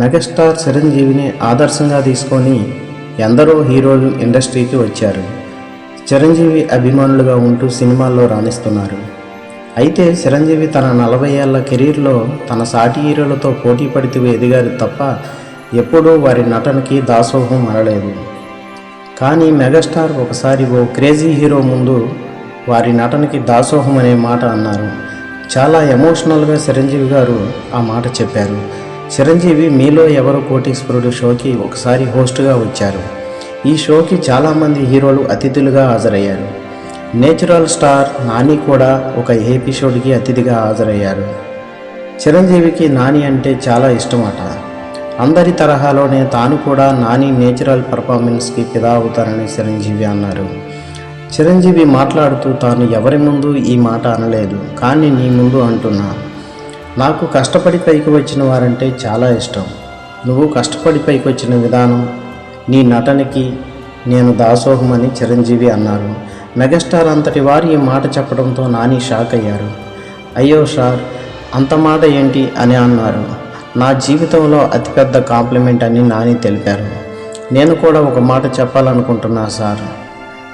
Megastar చిరంజీవిని ఆదర్శంగా తీసుకొని ఎందరో హీరోలు ఇండస్ట్రీకి వచ్చారు. చిరంజీవి అభిమానులుగా ఉంటూ సినిమాల్లో రాణిస్తున్నారు. అయితే చిరంజీవి తన 40 ఏళ్ల కెరీర్లో తన సాటి హీరోలతో పోటీ పడుతూ ఎదిగారు తప్ప ఎప్పుడూ వారి నటనకి దాసోహం అనలేదు. కానీ మెగాస్టార్ ఒకసారి ఓ క్రేజీ హీరో ముందు వారి నటనకి దాసోహం అనే మాట అన్నారు. చాలా ఎమోషనల్గా చిరంజీవి గారు ఆ మాట చెప్పారు. చిరంజీవి మీలో ఎవరు కోటీశ్వరుడు షోకి ఒకసారి హోస్ట్గా వచ్చారు. ఈ షోకి చాలామంది హీరోలు అతిథులుగా హాజరయ్యారు. నేచురల్ స్టార్ నాని కూడా ఒక ఎపిసోడ్కి అతిథిగా హాజరయ్యారు. చిరంజీవికి నాని అంటే చాలా ఇష్టమట. అందరి తరహాలోనే తాను కూడా నాని నేచురల్ పర్ఫార్మెన్స్కి ఫిదా అవుతారని చిరంజీవి అన్నారు. చిరంజీవి మాట్లాడుతూ తాను ఎవరి ముందు ఈ మాట అనలేదు, కానీ నీ ముందు అంటున్నా. నాకు కష్టపడి పైకి వచ్చిన వారంటే చాలా ఇష్టం. నువ్వు కష్టపడి పైకి వచ్చిన విధానం, నీ నటనకి నేను దాసోహమని చిరంజీవి అన్నారు. మెగాస్టార్ అంతటి వారు ఈ మాట చెప్పడంతో నాని షాక్ అయ్యారు. అయ్యో సార్, అంత మాట ఏంటి అని అన్నారు. నా జీవితంలో అతిపెద్ద కాంప్లిమెంట్ అని నాని తెలిపారు. నేను కూడా ఒక మాట చెప్పాలనుకుంటున్నా సార్.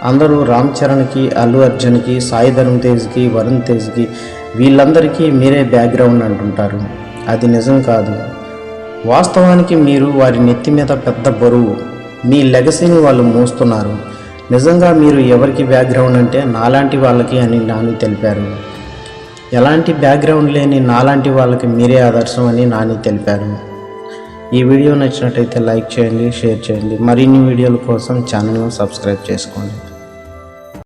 అందరూ రామ్ చరణ్కి, అల్లు అర్జున్కి, సాయి ధరమ్ తేజ్కి, వరుణ్ తేజ్కి వీళ్ళందరికీ మీరే బ్యాక్గ్రౌండ్ అంటుంటారు. అది నిజం కాదు. వాస్తవానికి మీరు వారి నెత్తి మీద పెద్ద బరువు. మీ లెగసీని వాళ్ళు మోస్తున్నారు. నిజంగా మీరు ఎవరికి బ్యాక్గ్రౌండ్ అంటే నాలాంటి వాళ్ళకి అని నాని తెలిపారు. ఎలాంటి బ్యాక్గ్రౌండ్ లేని నాలాంటి వాళ్ళకి మీరే ఆదర్శం అని నాని తెలిపారు. ఈ వీడియో నచ్చినట్టయితే లైక్ చేయండి, షేర్ చేయండి. మరిన్ని వీడియోల కోసం ఛానల్ను సబ్స్క్రైబ్ చేసుకోండి.